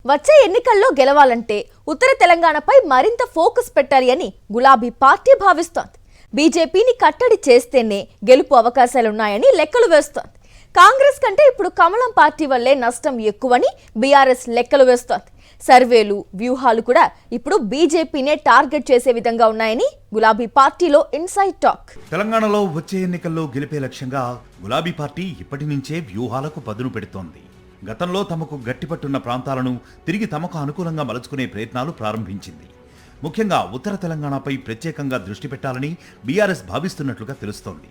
వచ్చే ఎన్నికల్లో గెలవాలంటే ఉత్తర తెలంగాణపై మరింత ఫోకస్ పెట్టాలి అని గులాబీ పార్టీ భావిస్తోంది. బీజేపీని కట్టడి చేస్తేనే గెలుపు అవకాశాలున్నాయని లెక్కలు వేస్తోంది. కాంగ్రెస్ కంటే ఇప్పుడు కమలం పార్టీ వల్లే నష్టం ఎక్కువని బీఆర్ఎస్ లెక్కలు వేస్తోంది. సర్వేలు, వ్యూహాలు కూడా ఇప్పుడు బీజేపీనే టార్గెట్ చేసే విధంగా ఉన్నాయని గులాబీ పార్టీలో ఇన్సైడ్ టాక్. తెలంగాణలో వచ్చే ఎన్నికల్లో గెలిపే లక్ష్యంగా గులాబీ పార్టీ ఇప్పటి నుంచే వ్యూహాలకు పదును పెడుతోంది. గతంలో తమకు గట్టిపట్టున్న ప్రాంతాలను తిరిగి తమకు అనుకూలంగా మలుచుకునే ప్రయత్నాలు ప్రారంభించింది. ముఖ్యంగా ఉత్తర తెలంగాణపై ప్రత్యేకంగా దృష్టి పెట్టాలని బీఆర్ఎస్ భావిస్తున్నట్లుగా తెలుస్తోంది.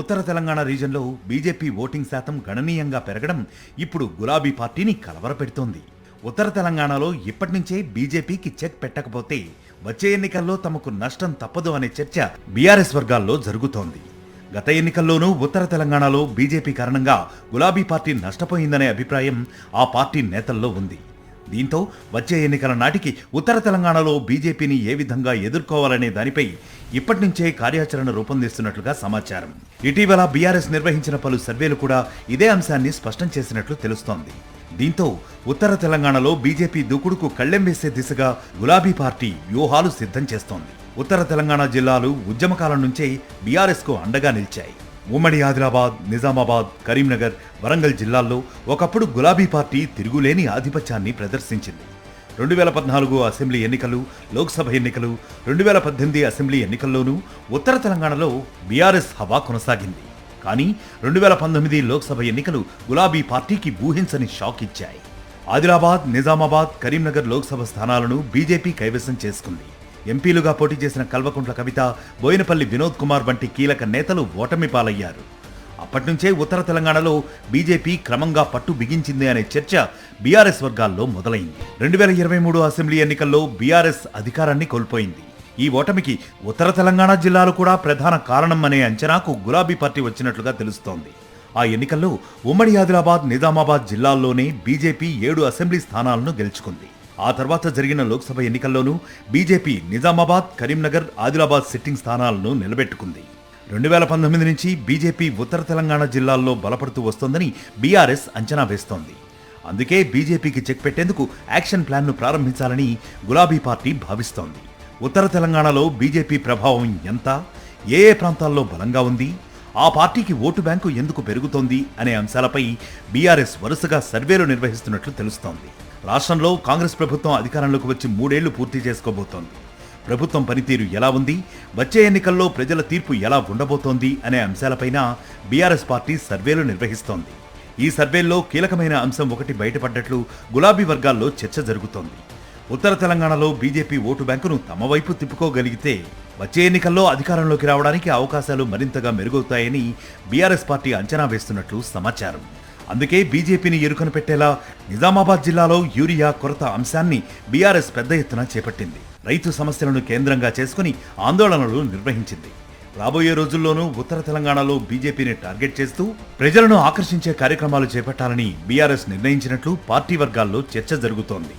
ఉత్తర తెలంగాణ రీజన్లో బీజేపీ ఓటింగ్ శాతం గణనీయంగా పెరగడం ఇప్పుడు గులాబీ పార్టీని కలవరపెడుతోంది. ఉత్తర తెలంగాణలో ఇప్పటి నుంచే బీజేపీకి చెక్ పెట్టకపోతే వచ్చే ఎన్నికల్లో తమకు నష్టం తప్పదు అనే చర్చ బీఆర్ఎస్ వర్గాల్లో జరుగుతోంది. గత ఎన్నికల్లోనూ ఉత్తర తెలంగాణలో బీజేపీ కారణంగా గులాబీ పార్టీ నష్టపోయిందనే అభిప్రాయం ఆ పార్టీ నేతల్లో ఉంది. దీంతో వచ్చే ఎన్నికల నాటికి ఉత్తర తెలంగాణలో బీజేపీని ఏ విధంగా ఎదుర్కోవాలనే దానిపై ఇప్పటి నుంచే కార్యాచరణ రూపొందిస్తున్నట్లుగా సమాచారం. ఇటీవల బీఆర్ఎస్ నిర్వహించిన పలు సర్వేలు కూడా ఇదే అంశాన్ని స్పష్టం చేసినట్లు తెలుస్తోంది. దీంతో ఉత్తర తెలంగాణలో బీజేపీ దూకుడుకు కళ్లెం వేసే దిశగా గులాబీ పార్టీ వ్యూహాలు సిద్ధం చేస్తోంది. ఉత్తర తెలంగాణ జిల్లాలు ఉద్యమకాలం నుంచే బీఆర్ఎస్ కు అండగా నిలిచాయి. ఉమ్మడి ఆదిలాబాద్, నిజామాబాద్, కరీంనగర్, వరంగల్ జిల్లాల్లో ఒకప్పుడు గులాబీ పార్టీ తిరుగులేని ఆధిపత్యాన్ని ప్రదర్శించింది. 2014 అసెంబ్లీ ఎన్నికలు, లోక్సభ ఎన్నికలు, 2018 అసెంబ్లీ ఎన్నికల్లోనూ ఉత్తర తెలంగాణలో బీఆర్ఎస్ హవా కొనసాగింది. కానీ 2019 లోక్సభ ఎన్నికలు గులాబీ పార్టీకి ఊహించని షాక్ ఇచ్చాయి. ఆదిలాబాద్, నిజామాబాద్, కరీంనగర్ లోక్సభ స్థానాలను బీజేపీ కైవసం చేసుకుంది. ఎంపీలుగా పోటీ చేసిన కల్వకుంట్ల కవిత, బోయినపల్లి వినోద్ కుమార్ వంటి కీలక నేతలు ఓటమి పాలయ్యారు. అప్పటినుంచే ఉత్తర తెలంగాణలో బీజేపీ క్రమంగా పట్టు బిగించింది అనే చర్చ బీఆర్ఎస్ వర్గాల్లో మొదలైంది. 2023 అసెంబ్లీ ఎన్నికల్లో బీఆర్ఎస్ అధికారాన్ని కోల్పోయింది. ఈ ఓటమికి ఉత్తర తెలంగాణ జిల్లాలు కూడా ప్రధాన కారణం అనే అంచనాకు గులాబీ పార్టీ వచ్చినట్లుగా తెలుస్తోంది. ఆ ఎన్నికల్లో ఉమ్మడి ఆదిలాబాద్, నిజామాబాద్ జిల్లాల్లోనే బీజేపీ 7 అసెంబ్లీ స్థానాలను గెలుచుకుంది. ఆ తర్వాత జరిగిన లోక్సభ ఎన్నికల్లోనూ బీజేపీ నిజామాబాద్, కరీంనగర్, ఆదిలాబాద్ సిట్టింగ్ స్థానాలను నిలబెట్టుకుంది. 2019 నుంచి బీజేపీ ఉత్తర తెలంగాణ జిల్లాల్లో బలపడుతూ వస్తోందని బీఆర్ఎస్ అంచనా వేస్తోంది. అందుకే బీజేపీకి చెక్ పెట్టేందుకు యాక్షన్ ప్లాన్ను ప్రారంభించాలని గులాబీ పార్టీ భావిస్తోంది. ఉత్తర తెలంగాణలో బీజేపీ ప్రభావం ఎంత, ఏ ప్రాంతాల్లో బలంగా ఉంది, ఆ పార్టీకి ఓటు బ్యాంకు ఎందుకు పెరుగుతోంది అనే అంశాలపై బీఆర్ఎస్ వరుసగా సర్వేలు నిర్వహిస్తున్నట్లు తెలుస్తోంది. రాష్ట్రంలో కాంగ్రెస్ ప్రభుత్వం అధికారంలోకి వచ్చి 3 ఏళ్లు పూర్తి చేసుకోబోతోంది. ప్రభుత్వం పనితీరు ఎలా ఉంది, వచ్చే ఎన్నికల్లో ప్రజల తీర్పు ఎలా ఉండబోతోంది అనే అంశాలపైన బీఆర్ఎస్ పార్టీ సర్వేలు నిర్వహిస్తోంది. ఈ సర్వేల్లో కీలకమైన అంశం ఒకటి బయటపడ్డట్లు గులాబీ వర్గాల్లో చర్చ జరుగుతోంది. ఉత్తర తెలంగాణలో బీజేపీ ఓటు బ్యాంకును తమ వైపు తిప్పుకోగలిగితే వచ్చే ఎన్నికల్లో అధికారంలోకి రావడానికి అవకాశాలు మరింతగా మెరుగవుతాయని బీఆర్ఎస్ పార్టీ అంచనా వేస్తున్నట్లు సమాచారం. అందుకే బీజేపీని ఎరుకను పెట్టేలా నిజామాబాద్ జిల్లాలో యూరియా కొరత అంశాన్ని బీఆర్ఎస్ పెద్ద ఎత్తున చేపట్టింది. రైతు సమస్యలను కేంద్రంగా చేసుకుని ఆందోళనలు నిర్వహించింది. రాబోయే రోజుల్లోనూ ఉత్తర తెలంగాణలో బీజేపీని టార్గెట్ చేస్తూ ప్రజలను ఆకర్షించే కార్యక్రమాలు చేపట్టాలని బీఆర్ఎస్ నిర్ణయించినట్లు పార్టీ వర్గాల్లో చర్చ జరుగుతోంది.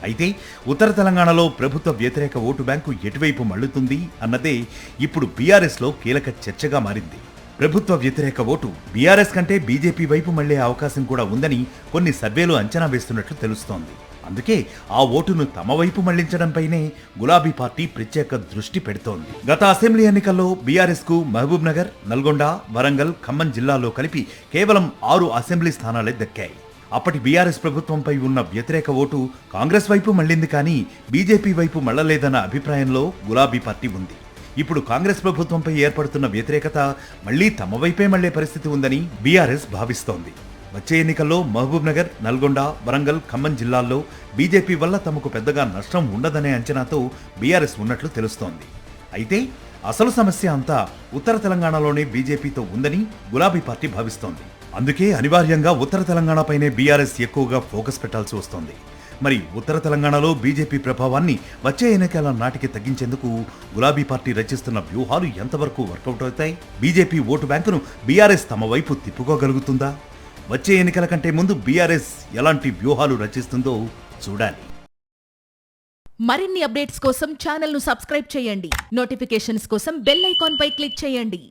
అయితే ఉత్తర తెలంగాణలో ప్రభుత్వ వ్యతిరేక ఓటు బ్యాంకు ఎటువైపు మళ్లుతుంది అన్నదే ఇప్పుడు బీఆర్ఎస్లో కీలక చర్చగా మారింది. ప్రభుత్వ వ్యతిరేక ఓటు బీఆర్ఎస్ కంటే బీజేపీ వైపు మళ్లే అవకాశం కూడా ఉందని కొన్ని సర్వేలు అంచనా వేస్తున్నట్లు తెలుస్తోంది. అందుకే ఆ ఓటును తమ వైపు మళ్లించడంపైనే గులాబీ పార్టీ ప్రత్యేక దృష్టి పెడుతోంది. గత అసెంబ్లీ ఎన్నికల్లో బీఆర్ఎస్ కు మహబూబ్ నగర్, నల్గొండ, వరంగల్, ఖమ్మం జిల్లాల్లో కలిపి కేవలం 6 అసెంబ్లీ స్థానాలే దక్కాయి. అప్పటి బీఆర్ఎస్ ప్రభుత్వంపై ఉన్న వ్యతిరేక ఓటు కాంగ్రెస్ వైపు మళ్లింది కానీ బీజేపీ వైపు మళ్లలేదన్న అభిప్రాయంలో గులాబీ పార్టీ ఉంది. ఇప్పుడు కాంగ్రెస్ ప్రభుత్వంపై ఏర్పడుతున్న వ్యతిరేకత మళ్లీ తమ వైపే మళ్లే పరిస్థితి ఉందని బీఆర్ఎస్ భావిస్తోంది. వచ్చే ఎన్నికల్లో మహబూబ్ నగర్, నల్గొండ, వరంగల్, ఖమ్మం జిల్లాల్లో బీజేపీ వల్ల తమకు పెద్దగా నష్టం ఉండదనే అంచనాతో బీఆర్ఎస్ ఉన్నట్లు తెలుస్తోంది. అయితే అసలు సమస్య అంతా ఉత్తర తెలంగాణలోనే బీజేపీతో ఉందని గులాబీ పార్టీ భావిస్తోంది. అందుకే అనివార్యంగా ఉత్తర తెలంగాణపైనే బీఆర్ఎస్ ఎక్కువగా ఫోకస్ పెట్టాల్సి వస్తోంది. మరి ఉత్తర తెలంగాణలో బీజేపీ ప్రభావాన్ని వచ్చే ఎన్నికల నాటికి తగ్గించేందుకు గులాబీ పార్టీ రచిస్తున్న వ్యూహాలు ఎంతవరకు వర్కౌట్ అవుతాయి? బీజేపీ ఓటు బ్యాంకును బీఆర్ఎస్ తమ వైపు తిప్పుకోగలుగుతుందా? వచ్చే ఎన్నికల కంటే ముందు బీఆర్ఎస్ ఎలాంటి వ్యూహాలు రచిస్తుందో చూడాలి. మరిన్ని అప్డేట్స్ కోసం ఛానల్ ను సబ్స్క్రైబ్ చేయండి. నోటిఫికేషన్స్ కోసం బెల్ ఐకాన్ పై క్లిక్ చేయండి.